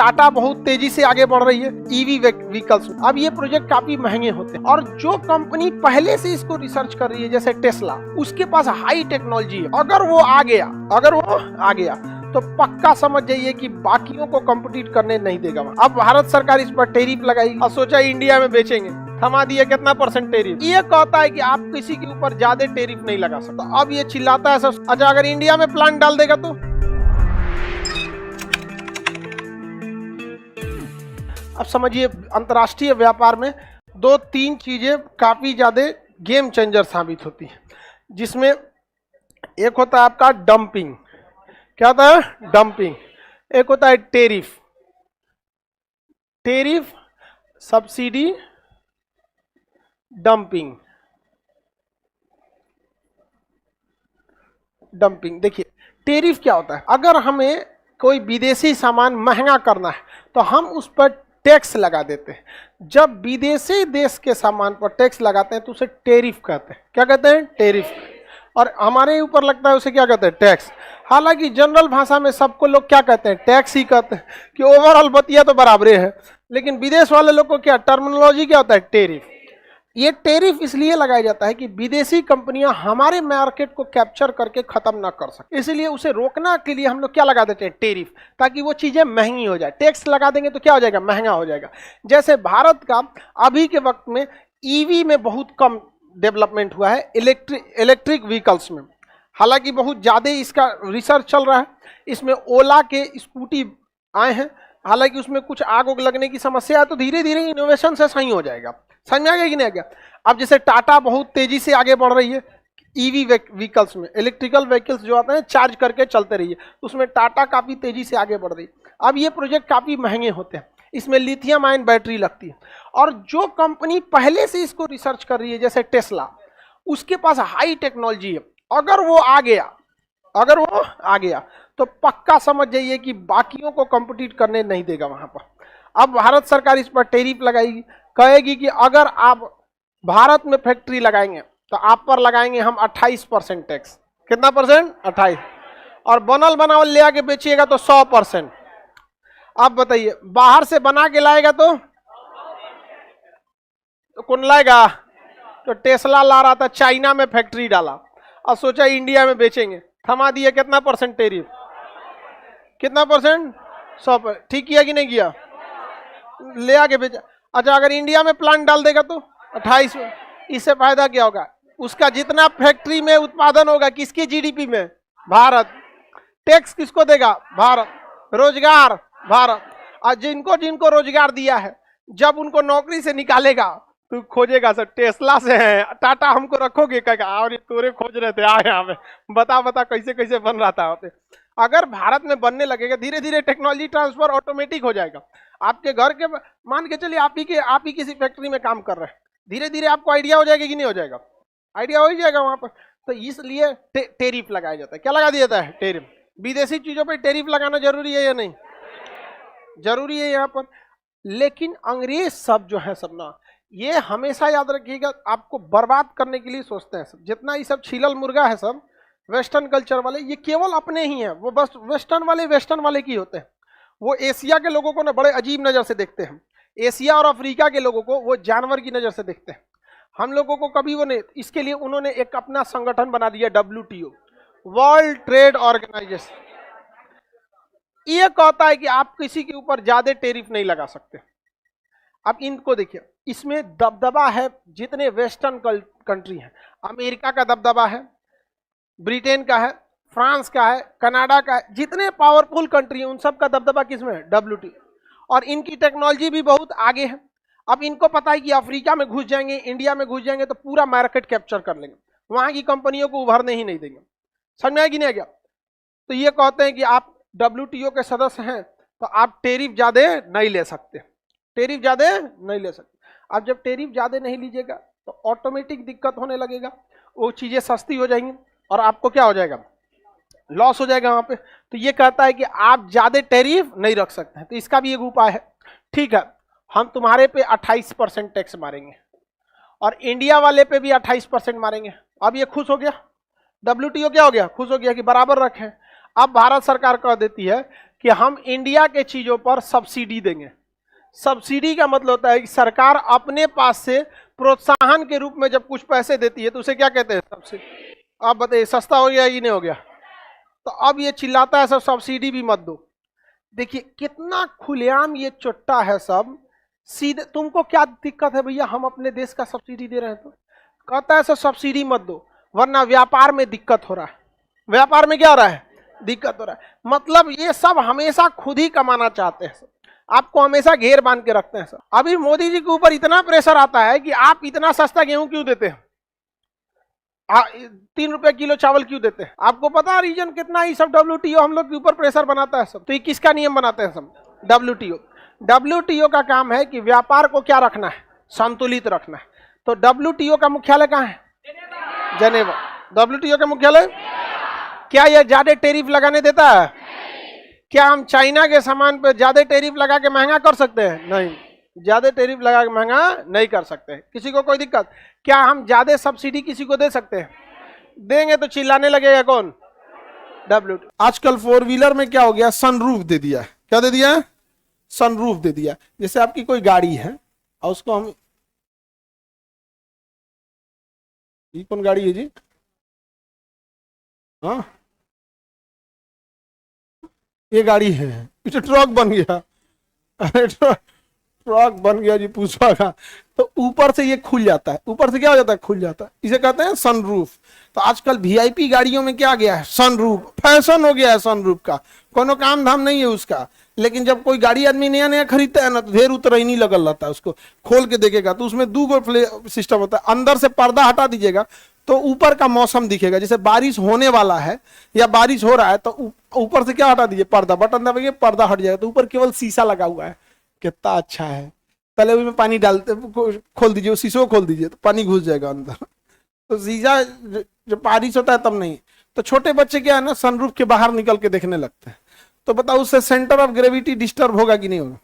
टाटा बहुत तेजी से आगे बढ़ रही है ईवी व्हीकल्स। अब ये प्रोजेक्ट काफी महंगे होते हैं और जो कंपनी पहले से इसको रिसर्च कर रही है जैसे टेस्ला, उसके पास हाई टेक्नोलॉजी है। अगर वो आ गया तो पक्का समझ जाइए कि बाकियों को कम्पिटिट करने नहीं देगा। अब भारत सरकार इस पर टैरिफ लगाई और सोचा इंडिया में बेचेंगे, थमा दिया कितना % टैरिफ। ये कहता है कि आप किसी के ऊपर ज्यादा टैरिफ नहीं लगा सकते। अब ये चिल्लाता है सब। अच्छा, अगर इंडिया में प्लांट डाल देगा तो अब समझिए अंतर्राष्ट्रीय व्यापार में 2-3 चीजें काफी ज्यादा गेम चेंजर साबित होती है, जिसमें एक होता है आपका डंपिंग। क्या होता है? डंपिंग। एक होता है टैरिफ, सब्सिडी, डंपिंग। देखिए टैरिफ क्या होता है? अगर हमें कोई विदेशी सामान महंगा करना है तो हम उस पर टैक्स लगा देते हैं। जब विदेशी देश के सामान पर टैक्स लगाते हैं तो उसे टैरिफ कहते हैं। क्या कहते हैं? टैरिफ। और हमारे ऊपर लगता है उसे क्या कहते हैं? टैक्स। हालांकि जनरल भाषा में सबको लोग क्या कहते हैं? टैक्स ही कहते हैं कि ओवरऑल बतिया तो बराबर है, लेकिन विदेश वाले लोग को क्या टर्मिनोलॉजी क्या होता है? टैरिफ। ये टैरिफ इसलिए लगाया जाता है कि विदेशी कंपनियां हमारे मार्केट को कैप्चर करके खत्म ना कर सके, इसलिए उसे रोकने के लिए हम लोग क्या लगा देते हैं? टैरिफ, ताकि वो चीजें महंगी हो जाए। टैक्स लगा देंगे तो क्या हो जाएगा? महंगा हो जाएगा। जैसे भारत का अभी के वक्त में ईवी में बहुत कम डेवलपमेंट हुआ है, इलेक्ट्रिक व्हीकल्स में। हालांकि बहुत ज्यादा इसका रिसर्च चल रहा है। इसमें ओला के स्कूटी आए हैं, हालांकि उसमें कुछ आग उग लगने की समस्या है, तो धीरे धीरे इनोवेशन से सही हो जाएगा। समझ में आ गया कि नहीं आ गया? अब जैसे टाटा बहुत तेजी से आगे बढ़ रही है ईवी व्हीकल्स में, इलेक्ट्रिकल व्हीकल्स जो आते हैं चार्ज करके चलते रहिए, उसमें टाटा काफी तेजी से आगे बढ़ रही है। अब ये प्रोजेक्ट काफी महंगे होते हैं, इसमें लिथियम आयन बैटरी लगती है। और जो कंपनी पहले से इसको रिसर्च कर रही है जैसे टेस्ला, उसके पास हाई टेक्नोलॉजी है। अगर वो आ गया तो पक्का समझ जाइए कि बाकियों को कम्पिटिट करने नहीं देगा वहां पर। अब भारत सरकार इस पर टैरिफ लगाएगी, कहेगी कि अगर आप भारत में फैक्ट्री लगाएंगे तो आप पर लगाएंगे हम 28% टैक्स। कितना %? 28। और बनल बनावल ले आके बेचिएगा तो 100%। अब बताइए बाहर से बना के लाएगा तो कौन लाएगा? तो टेस्ला ला रहा था, चाइना में फैक्ट्री डाला और सोचा इंडिया में बेचेंगे, थमा दिया कितना % टैरिफ। कितना %? 100%। ठीक किया कि नहीं किया? ले आके बेचा। अच्छा, अगर इंडिया में प्लांट डाल देगा तो 28। इससे फायदा क्या होगा? उसका जितना फैक्ट्री में उत्पादन होगा किसकी जीडीपी में? भारत। टैक्स किसको देगा? भारत। रोजगार भारत। और जिनको रोजगार दिया है, जब उनको नौकरी से निकालेगा तो खोजेगा सर टेस्ला से है, टाटा हमको रखोगे? कहेगा और तोरे खोज रहे थे, आ यहाँ पे बता कैसे कैसे बन रहा था। अगर भारत में बनने लगेगा, धीरे धीरे टेक्नोलॉजी ट्रांसफर ऑटोमेटिक हो जाएगा। आपके घर के मान के चलिए आप ही किसी फैक्ट्री में काम कर रहे हैं, धीरे धीरे आपको आइडिया हो जाएगा कि नहीं हो जाएगा? आइडिया हो ही जाएगा वहां पर। तो इसलिए टैरिफ लगाया जाता है। क्या लगा दिया जाता है? टैरिफ। विदेशी चीजों पर टैरिफ लगाना जरूरी है या नहीं? जरूरी है यहाँ पर। लेकिन अंग्रेज सब जो है सब ना, ये हमेशा याद रखिएगा आपको बर्बाद करने के लिए सोचते हैं सब। जितना ये सब छीलल मुर्गा है सब वेस्टर्न कल्चर वाले, ये केवल अपने ही हैं। वो बस वेस्टर्न वाले की होते हैं। वो एशिया के लोगों को ना बड़े अजीब नजर से देखते हैं। एशिया और अफ्रीका के लोगों को वो जानवर की नजर से देखते हैं। हम लोगों को कभी वो नहीं। इसके लिए उन्होंने एक अपना संगठन बना दिया, WTO, वर्ल्ड ट्रेड ऑर्गेनाइजेशन। ये कहता है कि आप किसी के ऊपर ज्यादा टैरिफ नहीं लगा सकते। अब इनको देखिए, इसमें दबदबा है जितने वेस्टर्न कंट्री हैं। अमेरिका का दबदबा है, ब्रिटेन का है, फ्रांस का है, कनाडा का है। जितने पावरफुल कंट्री हैं उन सब का दबदबा किसमें है? WTO। और इनकी टेक्नोलॉजी भी बहुत आगे है। अब इनको पता है कि अफ्रीका में घुस जाएंगे, इंडिया में घुस जाएंगे तो पूरा मार्केट कैप्चर कर लेंगे, वहां की कंपनियों को उभरने ही नहीं देंगे। समझ में आया कि नहीं आ गया? तो ये कहते हैं कि आप WTO के सदस्य हैं तो आप टैरिफ ज्यादा नहीं ले सकते। टैरिफ ज्यादा नहीं ले सकते। अब जब टैरिफ ज्यादा नहीं लीजिएगा तो ऑटोमेटिक दिक्कत होने लगेगा, वो चीजें सस्ती हो जाएंगी और आपको क्या हो जाएगा? लॉस हो जाएगा वहां पे। तो ये कहता है कि आप ज्यादा टैरिफ नहीं रख सकते हैं। तो इसका भी एक उपाय है, ठीक है, हम तुम्हारे पे 28% टैक्स मारेंगे और इंडिया वाले पे भी 28% मारेंगे। अब ये खुश हो गया, WTO क्या हो गया? खुश हो गया कि बराबर रखें। अब भारत सरकार कह देती है कि हम इंडिया के चीजों पर सब्सिडी देंगे। सब्सिडी का मतलब होता है कि सरकार अपने पास से प्रोत्साहन के रूप में जब कुछ पैसे देती है तो उसे क्या कहते हैं? सब्सिडी। आप बताइए सस्ता हो गया कि नहीं हो गया? तो अब ये चिल्लाता है सब सब्सिडी भी मत दो। देखिए कितना खुलेआम ये चुट्टा है सब। सीधे तुमको क्या दिक्कत है भैया, हम अपने देश का सब्सिडी दे रहे हैं, तो कहता है सब सब्सिडी मत दो वरना व्यापार में दिक्कत हो रहा है। व्यापार में क्या हो रहा है? दिक्कत हो रहा है। मतलब ये सब हमेशा खुद ही कमाना चाहते हैं, आपको हमेशा घेर बांध के रखते हैं सर। अभी मोदी जी के ऊपर इतना प्रेशर आता है कि आप इतना सस्ता गेहूं क्यों देते हैं, 3 रुपए किलो चावल क्यों देते हैं? आपको पता है रीजन कितना? ही सब WTO हम लोग के ऊपर प्रेशर बनाता है सब। तो ये किसका नियम बनाते हैं सब? WTO। WTO का काम है कि व्यापार को क्या रखना है? संतुलित रखना है। तो WTO का मुख्यालय कहाँ है? जेनेवा। WTO का मुख्यालय। क्या यह ज्यादा टैरिफ लगाने देता है? क्या हम चाइना के सामान पे ज्यादा टैरिफ लगा के महंगा कर सकते हैं? नहीं, ज्यादा टैरिफ लगा के महंगा नहीं कर सकते। किसी को कोई दिक्कत? क्या हम ज्यादा सब्सिडी किसी को दे सकते हैं? देंगे तो चिल्लाने लगेगा कौन? WTO। आजकल 4 व्हीलर में क्या हो गया? सनरूफ दे दिया। क्या दे दिया? सनरूफ दे दिया। जैसे आपकी कोई गाड़ी है और उसको हम, ये कौन गाड़ी है जी? हाँ ये गाड़ी है, इसे ट्रक बन गया। अरे ट्रक बन गया जी पुष्पा का। तो ऊपर से ये खुल जाता है। ऊपर से क्या हो जाता है? खुल जाता है। इसे कहते हैं सनरूफ। तो आजकल VIP गाड़ियों में क्या गया है? सनरूफ। फैशन हो गया है सनरूफ का, कोनो काम धाम नहीं है उसका। लेकिन जब कोई गाड़ी आदमी नया नया खरीदता है ना तो ढेर उतर ही नहीं लगल रहता है। उसको खोल के देखेगा तो उसमें 2 सिस्टम होता है। अंदर से पर्दा हटा दीजिएगा तो ऊपर का मौसम दिखेगा। जैसे बारिश होने वाला है या बारिश हो रहा है तो ऊपर से क्या हटा दीजिए? पर्दा। बटन दबाइए पर्दा हट जाएगा। तो ऊपर केवल शीशा लगा हुआ है। कितना अच्छा है। पहले उसमें पानी डालते, खोल दीजिए, शीशो खोल दीजिए तो पानी घुस जाएगा अंदर। तो शीशा जब बारिश होता है तब नहीं। तो छोटे बच्चे क्या है ना, सनरूफ के बाहर निकल के देखने लगते हैं। तो बताओ उससे सेंटर ऑफ ग्रेविटी डिस्टर्ब होगा कि नहीं होगा?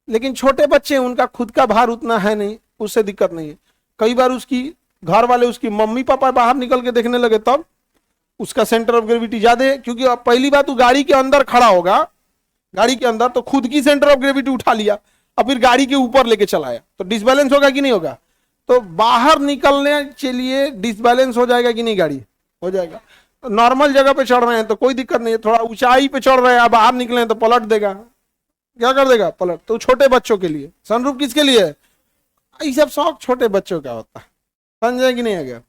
लेकिन छोटे बच्चे उनका खुद का भार उतना है नहीं, उससे दिक्कत नहीं है। कई बार उसकी घर वाले, उसकी मम्मी पापा बाहर निकल के देखने लगे तब उसका सेंटर ऑफ ग्रेविटी ज्यादा है। क्योंकि पहली बात वो गाड़ी के अंदर खड़ा होगा, गाड़ी के अंदर, तो खुद की सेंटर ऑफ ग्रेविटी उठा लिया और फिर गाड़ी के ऊपर लेके चलाया तो डिसबैलेंस होगा कि नहीं होगा? तो बाहर निकलने के लिए डिसबैलेंस हो जाएगा कि नहीं? गाड़ी हो जाएगा। तो नॉर्मल जगह पे चढ़ रहे हैं तो कोई दिक्कत नहीं है। थोड़ा ऊंचाई पे चढ़ रहे हैं, बाहर निकले तो पलट देगा। क्या कर देगा? पलट। तो छोटे बच्चों के लिए सनरूफ किसके लिए है? ये सब शौक छोटे बच्चों का होता है। समझे कि नहीं आ गया?